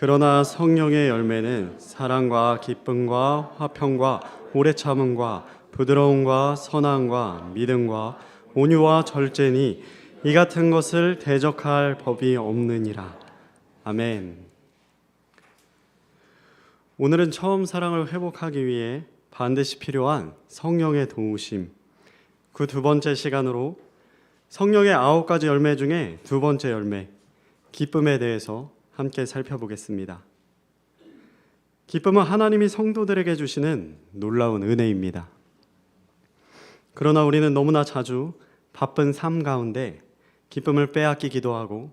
그러나 성령의 열매는 사랑과 기쁨과 화평과 오래 참음과 부드러움과 선함과 믿음과 온유와 절제니 이 같은 것을 대적할 법이 없느니라. 아멘. 오늘은 처음 사랑을 회복하기 위해 반드시 필요한 성령의 도우심, 그 두 번째 시간으로 성령의 9가지 열매 중에 두 번째 열매, 기쁨에 대해서 함께 살펴보겠습니다. 기쁨은 하나님이 성도들에게 주시는 놀라운 은혜입니다. 그러나 우리는 너무나 자주 바쁜 삶 가운데 기쁨을 빼앗기기도 하고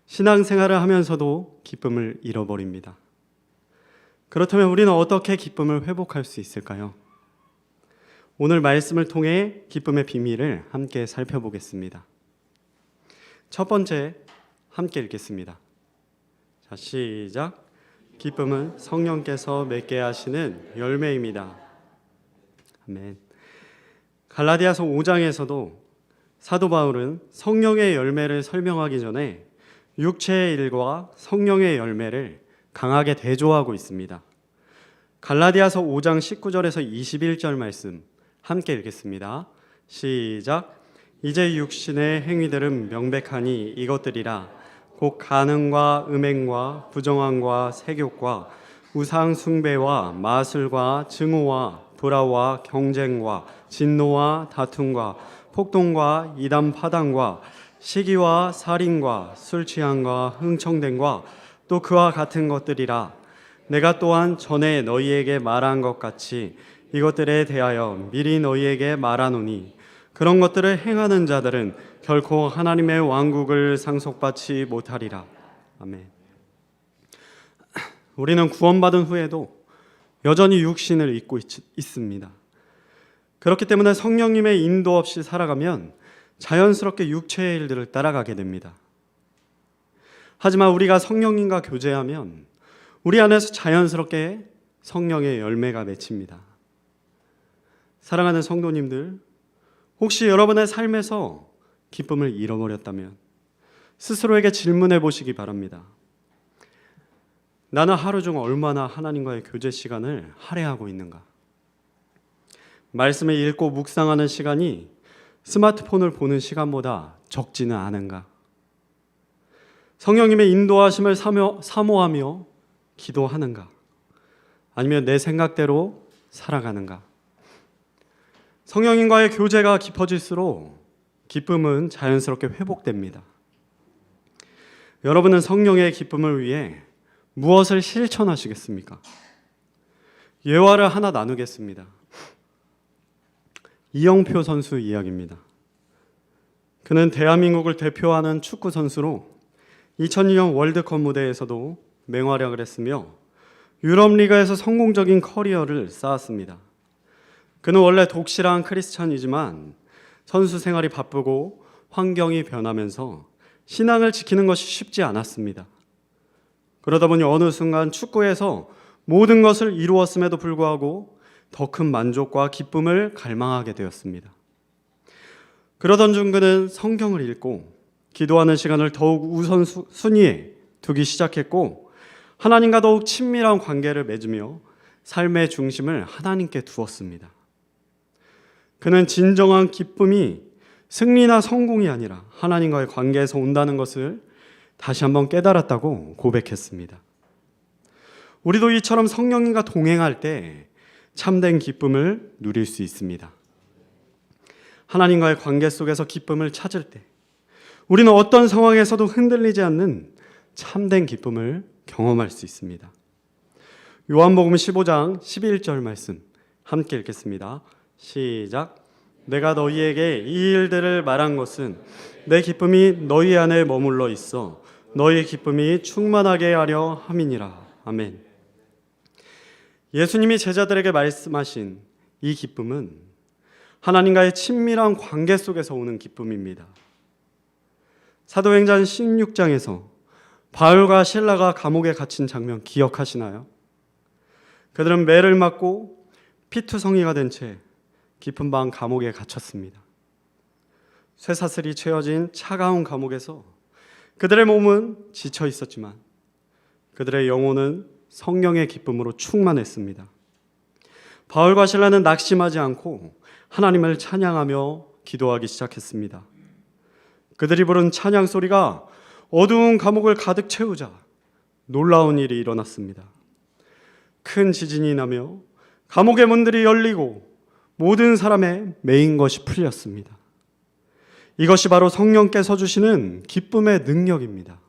신앙생활을 하면서도 기쁨을 잃어버립니다. 그렇다면 우리는 어떻게 기쁨을 회복할 수 있을까요? 오늘 말씀을 통해 기쁨의 비밀을 함께 살펴보겠습니다. 첫 번째, 함께 읽겠습니다. 자, 시작. 기쁨은 성령께서 맺게 하시는 열매입니다. 아멘. 갈라디아서 5장에서도 사도 바울은 성령의 열매를 설명하기 전에 육체의 일과 성령의 열매를 강하게 대조하고 있습니다. 갈라디아서 5장 19절에서 21절 말씀 함께 읽겠습니다. 시작. 이제 육신의 행위들은 명백하니 이것들이라 곧 간음과 음행과 부정함과 색욕과 우상 숭배와 마술과 증오와 불화와 경쟁과 진노와 다툼과 폭동과 이단 파당과 시기와 살인과 술 취함과 흥청됨과 또 그와 같은 것들이라. 내가 또한 전에 너희에게 말한 것 같이 이것들에 대하여 미리 너희에게 말하노니 그런 것들을 행하는 자들은 결코 하나님의 왕국을 상속받지 못하리라. 아멘. 우리는 구원받은 후에도 여전히 육신을 입고 있습니다. 그렇기 때문에 성령님의 인도 없이 살아가면 자연스럽게 육체의 일들을 따라가게 됩니다. 하지만 우리가 성령님과 교제하면 우리 안에서 자연스럽게 성령의 열매가 맺힙니다. 사랑하는 성도님들, 혹시 여러분의 삶에서 기쁨을 잃어버렸다면 스스로에게 질문해 보시기 바랍니다. 나는 하루 중 얼마나 하나님과의 교제 시간을 할애하고 있는가? 말씀을 읽고 묵상하는 시간이 스마트폰을 보는 시간보다 적지는 않은가? 성령님의 인도하심을 사모하며 기도하는가? 아니면 내 생각대로 살아가는가? 성령님과의 교제가 깊어질수록 기쁨은 자연스럽게 회복됩니다. 여러분은 성령의 기쁨을 위해 무엇을 실천하시겠습니까? 예화를 하나 나누겠습니다. 이영표 선수 이야기입니다. 그는 대한민국을 대표하는 축구 선수로 2002년 월드컵 무대에서도 맹활약을 했으며 유럽 리그에서 성공적인 커리어를 쌓았습니다. 그는 원래 독실한 크리스찬이지만 선수 생활이 바쁘고 환경이 변하면서 신앙을 지키는 것이 쉽지 않았습니다. 그러다 보니 어느 순간 축구에서 모든 것을 이루었음에도 불구하고 더 큰 만족과 기쁨을 갈망하게 되었습니다. 그러던 중 그는 성경을 읽고 기도하는 시간을 더욱 우선순위에 두기 시작했고 하나님과 더욱 친밀한 관계를 맺으며 삶의 중심을 하나님께 두었습니다. 그는 진정한 기쁨이 승리나 성공이 아니라 하나님과의 관계에서 온다는 것을 다시 한번 깨달았다고 고백했습니다. 우리도 이처럼 성령님과 동행할 때 참된 기쁨을 누릴 수 있습니다. 하나님과의 관계 속에서 기쁨을 찾을 때 우리는 어떤 상황에서도 흔들리지 않는 참된 기쁨을 경험할 수 있습니다. 요한복음 15장 11절 말씀 함께 읽겠습니다. 시작. 내가 너희에게 이 일들을 말한 것은 내 기쁨이 너희 안에 머물러 있어 너희 기쁨이 충만하게 하려 함이니라. 아멘. 예수님이 제자들에게 말씀하신 이 기쁨은 하나님과의 친밀한 관계 속에서 오는 기쁨입니다. 사도행전 16장에서 바울과 실라가 감옥에 갇힌 장면 기억하시나요? 그들은 매를 맞고 피투성이가 된 채 깊은 밤 감옥에 갇혔습니다. 쇠사슬이 채워진 차가운 감옥에서 그들의 몸은 지쳐 있었지만 그들의 영혼은 성령의 기쁨으로 충만했습니다. 바울과 실라는 낙심하지 않고 하나님을 찬양하며 기도하기 시작했습니다. 그들이 부른 찬양 소리가 어두운 감옥을 가득 채우자 놀라운 일이 일어났습니다. 큰 지진이 나며 감옥의 문들이 열리고 모든 사람의 매인 것이 풀렸습니다. 이것이 바로 성령께서 주시는 기쁨의 능력입니다.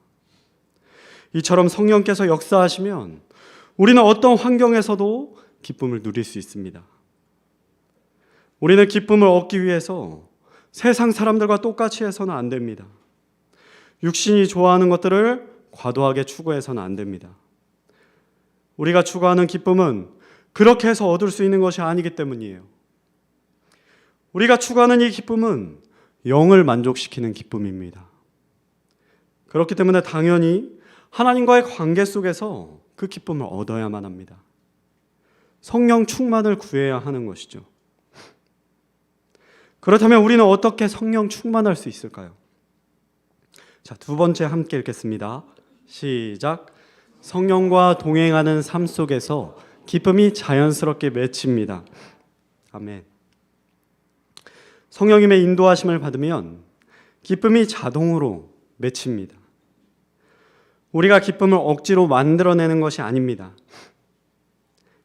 이처럼 성령께서 역사하시면 우리는 어떤 환경에서도 기쁨을 누릴 수 있습니다. 우리는 기쁨을 얻기 위해서 세상 사람들과 똑같이 해서는 안 됩니다. 육신이 좋아하는 것들을 과도하게 추구해서는 안 됩니다. 우리가 추구하는 기쁨은 그렇게 해서 얻을 수 있는 것이 아니기 때문이에요. 우리가 추구하는 이 기쁨은 영을 만족시키는 기쁨입니다. 그렇기 때문에 당연히 하나님과의 관계 속에서 그 기쁨을 얻어야만 합니다. 성령 충만을 구해야 하는 것이죠. 그렇다면 우리는 어떻게 성령 충만할 수 있을까요? 자, 두 번째 함께 읽겠습니다. 시작. 성령과 동행하는 삶 속에서 기쁨이 자연스럽게 맺힙니다. 아멘. 성령님의 인도하심을 받으면 기쁨이 자동으로 맺힙니다. 우리가 기쁨을 억지로 만들어내는 것이 아닙니다.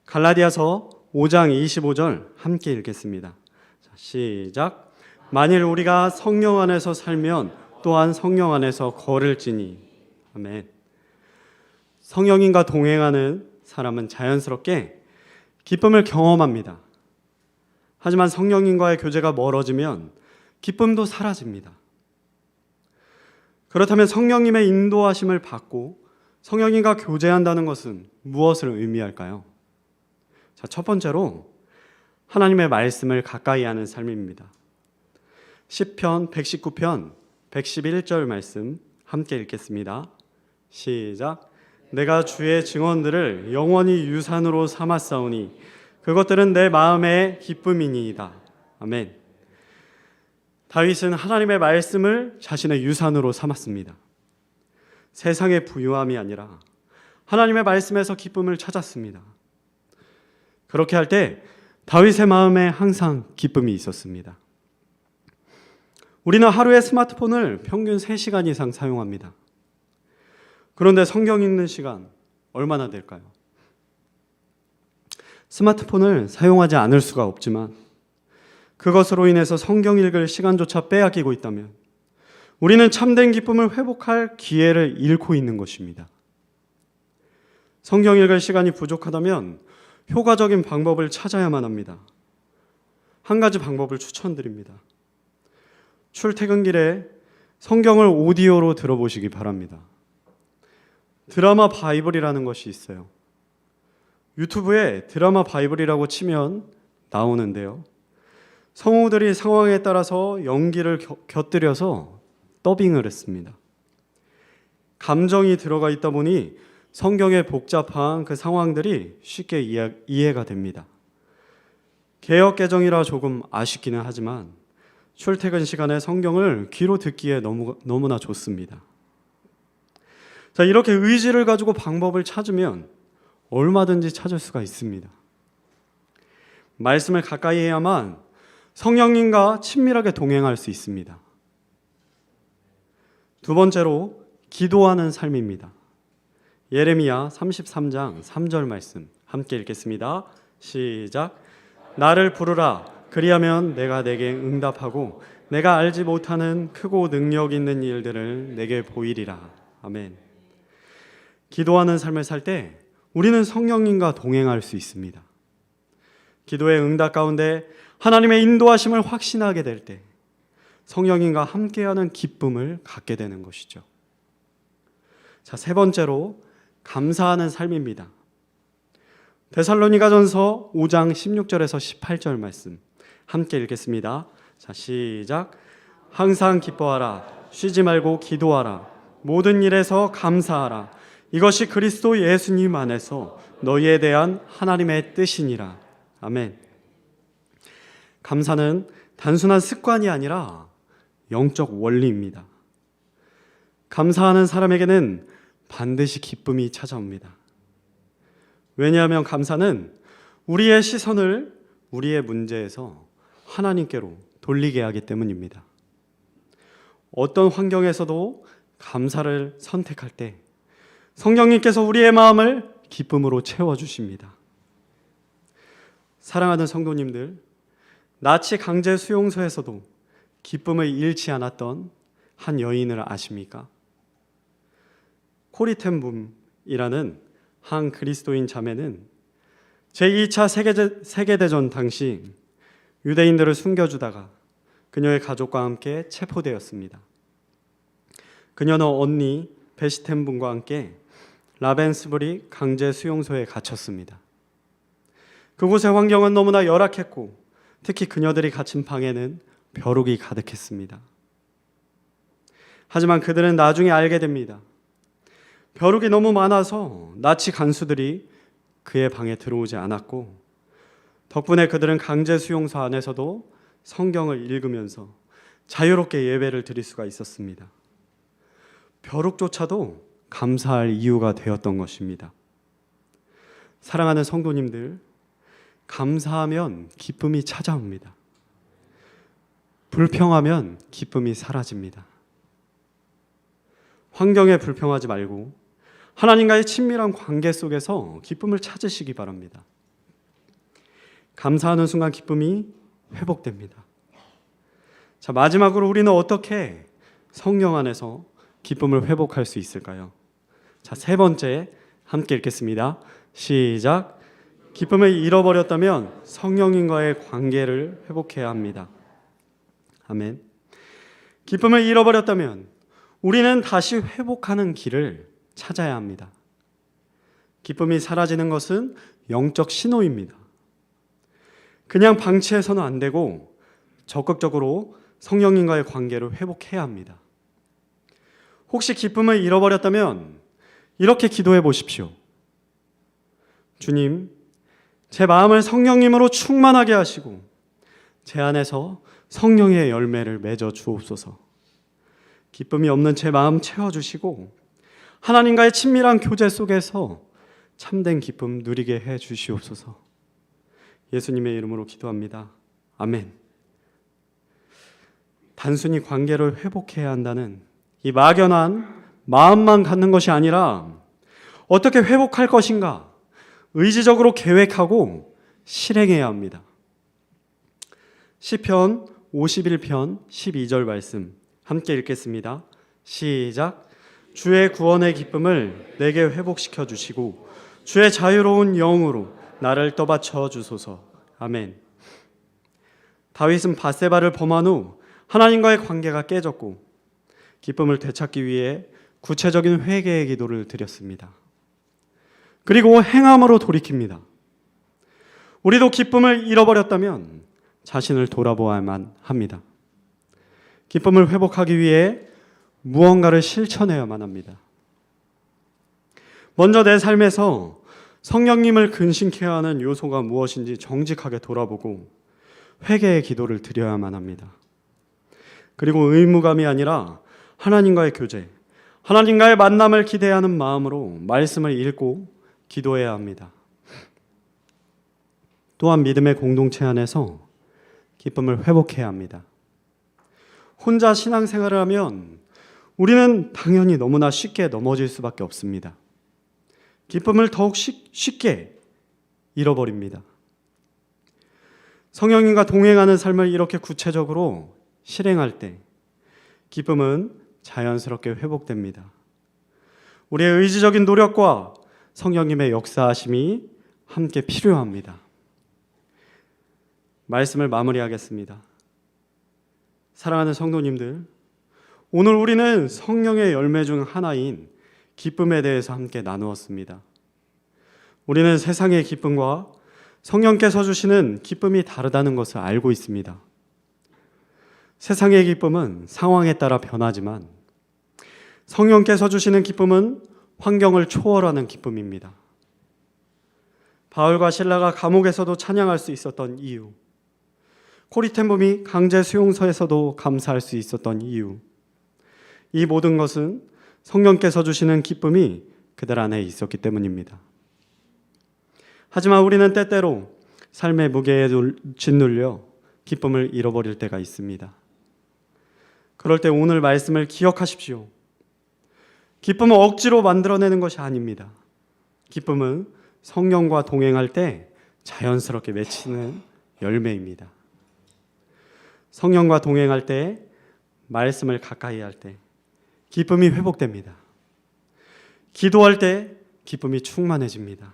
갈라디아서 5장 25절 함께 읽겠습니다. 자, 시작. 만일 우리가 성령 안에서 살면 또한 성령 안에서 걸을지니. 아멘. 성령님과 동행하는 사람은 자연스럽게 기쁨을 경험합니다. 하지만 성령님과의 교제가 멀어지면 기쁨도 사라집니다. 그렇다면 성령님의 인도하심을 받고 성령님과 교제한다는 것은 무엇을 의미할까요? 자, 첫 번째로 하나님의 말씀을 가까이 하는 삶입니다. 시편 119편 111절 말씀 함께 읽겠습니다. 시작. 내가 주의 증언들을 영원히 유산으로 삼았사오니 그것들은 내 마음의 기쁨이니이다. 아멘. 다윗은 하나님의 말씀을 자신의 유산으로 삼았습니다. 세상의 부유함이 아니라 하나님의 말씀에서 기쁨을 찾았습니다. 그렇게 할 때 다윗의 마음에 항상 기쁨이 있었습니다. 우리는 하루에 스마트폰을 평균 3시간 이상 사용합니다. 그런데 성경 읽는 시간 얼마나 될까요? 스마트폰을 사용하지 않을 수가 없지만 그것으로 인해서 성경 읽을 시간조차 빼앗기고 있다면 우리는 참된 기쁨을 회복할 기회를 잃고 있는 것입니다. 성경 읽을 시간이 부족하다면 효과적인 방법을 찾아야만 합니다. 한 가지 방법을 추천드립니다. 출퇴근길에 성경을 오디오로 들어보시기 바랍니다. 드라마 바이블이라는 것이 있어요. 유튜브에 드라마 바이블이라고 치면 나오는데요. 성우들이 상황에 따라서 연기를 곁들여서 더빙을 했습니다. 감정이 들어가 있다 보니 성경의 복잡한 그 상황들이 쉽게 이해가 됩니다. 개역 개정이라 조금 아쉽기는 하지만 출퇴근 시간에 성경을 귀로 듣기에 너무나 좋습니다. 자, 이렇게 의지를 가지고 방법을 찾으면 얼마든지 찾을 수가 있습니다. 말씀을 가까이 해야만 성령님과 친밀하게 동행할 수 있습니다. 두 번째로 기도하는 삶입니다. 예레미야 33장 3절 말씀 함께 읽겠습니다. 시작. 나를 부르라. 그리하면 내가 내게 응답하고 내가 알지 못하는 크고 능력 있는 일들을 내게 보이리라. 아멘. 기도하는 삶을 살 때 우리는 성령님과 동행할 수 있습니다. 기도의 응답 가운데 하나님의 인도하심을 확신하게 될 때 성령님과 함께하는 기쁨을 갖게 되는 것이죠. 자, 세 번째로 감사하는 삶입니다. 데살로니가전서 5장 16절에서 18절 말씀 함께 읽겠습니다. 자, 시작. 항상 기뻐하라. 쉬지 말고 기도하라. 모든 일에서 감사하라. 이것이 그리스도 예수님 안에서 너희에 대한 하나님의 뜻이니라. 아멘. 감사는 단순한 습관이 아니라 영적 원리입니다. 감사하는 사람에게는 반드시 기쁨이 찾아옵니다. 왜냐하면 감사는 우리의 시선을 우리의 문제에서 하나님께로 돌리게 하기 때문입니다. 어떤 환경에서도 감사를 선택할 때 성령님께서 우리의 마음을 기쁨으로 채워주십니다. 사랑하는 성도님들, 나치 강제 수용소에서도 기쁨을 잃지 않았던 한 여인을 아십니까? 코리텐붐이라는 한 그리스도인 자매는 제2차 세계대전 당시 유대인들을 숨겨주다가 그녀의 가족과 함께 체포되었습니다. 그녀는 언니 베시텐분과 함께 라벤스부리 강제 수용소에 갇혔습니다. 그곳의 환경은 너무나 열악했고 특히 그녀들이 갇힌 방에는 벼룩이 가득했습니다. 하지만 그들은 나중에 알게 됩니다. 벼룩이 너무 많아서 나치 간수들이 그의 방에 들어오지 않았고 덕분에 그들은 강제 수용소 안에서도 성경을 읽으면서 자유롭게 예배를 드릴 수가 있었습니다. 벼룩조차도 감사할 이유가 되었던 것입니다. 사랑하는 성도님들, 감사하면 기쁨이 찾아옵니다. 불평하면 기쁨이 사라집니다. 환경에 불평하지 말고 하나님과의 친밀한 관계 속에서 기쁨을 찾으시기 바랍니다. 감사하는 순간 기쁨이 회복됩니다. 자, 마지막으로 우리는 어떻게 성령 안에서 기쁨을 회복할 수 있을까요? 자, 세 번째 함께 읽겠습니다. 시작. 기쁨을 잃어버렸다면 성령님과의 관계를 회복해야 합니다. 아멘. 기쁨을 잃어버렸다면 우리는 다시 회복하는 길을 찾아야 합니다. 기쁨이 사라지는 것은 영적 신호입니다. 그냥 방치해서는 안 되고 적극적으로 성령님과의 관계를 회복해야 합니다. 혹시 기쁨을 잃어버렸다면 이렇게 기도해 보십시오. 주님, 제 마음을 성령님으로 충만하게 하시고 제 안에서 성령의 열매를 맺어 주옵소서. 기쁨이 없는 제 마음 채워주시고 하나님과의 친밀한 교제 속에서 참된 기쁨 누리게 해 주시옵소서. 예수님의 이름으로 기도합니다. 아멘. 단순히 관계를 회복해야 한다는 이 막연한 마음만 갖는 것이 아니라 어떻게 회복할 것인가 의지적으로 계획하고 실행해야 합니다. 시편 51편 12절 말씀 함께 읽겠습니다. 시작. 주의 구원의 기쁨을 내게 회복시켜 주시고 주의 자유로운 영으로 나를 떠받쳐 주소서. 아멘. 다윗은 밧세바를 범한 후 하나님과의 관계가 깨졌고 기쁨을 되찾기 위해 구체적인 회개의 기도를 드렸습니다. 그리고 행함으로 돌이킵니다. 우리도 기쁨을 잃어버렸다면 자신을 돌아보아야만 합니다. 기쁨을 회복하기 위해 무언가를 실천해야만 합니다. 먼저 내 삶에서 성령님을 근심케 하는 요소가 무엇인지 정직하게 돌아보고 회개의 기도를 드려야만 합니다. 그리고 의무감이 아니라 하나님과의 교제, 하나님과의 만남을 기대하는 마음으로 말씀을 읽고 기도해야 합니다. 또한 믿음의 공동체 안에서 기쁨을 회복해야 합니다. 혼자 신앙생활을 하면 우리는 당연히 너무나 쉽게 넘어질 수밖에 없습니다. 기쁨을 더욱 쉽게 잃어버립니다. 성령님과 동행하는 삶을 이렇게 구체적으로 실행할 때 기쁨은 자연스럽게 회복됩니다. 우리의 의지적인 노력과 성령님의 역사하심이 함께 필요합니다. 말씀을 마무리하겠습니다. 사랑하는 성도님들, 오늘 우리는 성령의 열매 중 하나인 기쁨에 대해서 함께 나누었습니다. 우리는 세상의 기쁨과 성령께서 주시는 기쁨이 다르다는 것을 알고 있습니다. 세상의 기쁨은 상황에 따라 변하지만 성령께서 주시는 기쁨은 환경을 초월하는 기쁨입니다. 바울과 실라가 감옥에서도 찬양할 수 있었던 이유, 코리텐붐이 강제 수용소에서도 감사할 수 있었던 이유, 이 모든 것은 성령께서 주시는 기쁨이 그들 안에 있었기 때문입니다. 하지만 우리는 때때로 삶의 무게에 짓눌려 기쁨을 잃어버릴 때가 있습니다. 그럴 때 오늘 말씀을 기억하십시오. 기쁨은 억지로 만들어내는 것이 아닙니다. 기쁨은 성령과 동행할 때 자연스럽게 맺히는 열매입니다. 성령과 동행할 때, 말씀을 가까이 할 때 기쁨이 회복됩니다. 기도할 때 기쁨이 충만해집니다.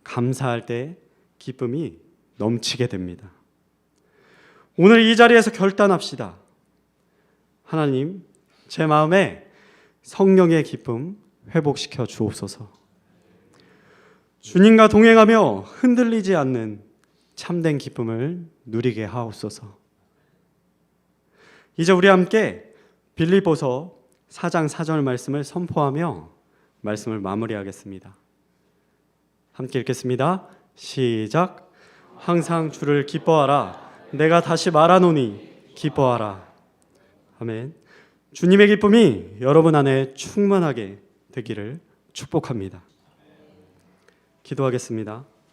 감사할 때 기쁨이 넘치게 됩니다. 오늘 이 자리에서 결단합시다. 하나님, 제 마음에 성령의 기쁨 회복시켜 주옵소서. 주님과 동행하며 흔들리지 않는 참된 기쁨을 누리게 하옵소서. 이제 우리 함께 빌립보서 4장 4절 말씀을 선포하며 말씀을 마무리하겠습니다. 함께 읽겠습니다. 시작. 항상 주를 기뻐하라. 내가 다시 말하노니 기뻐하라. 아멘. 주님의 기쁨이 여러분 안에 충만하게 되기를 축복합니다. 기도하겠습니다.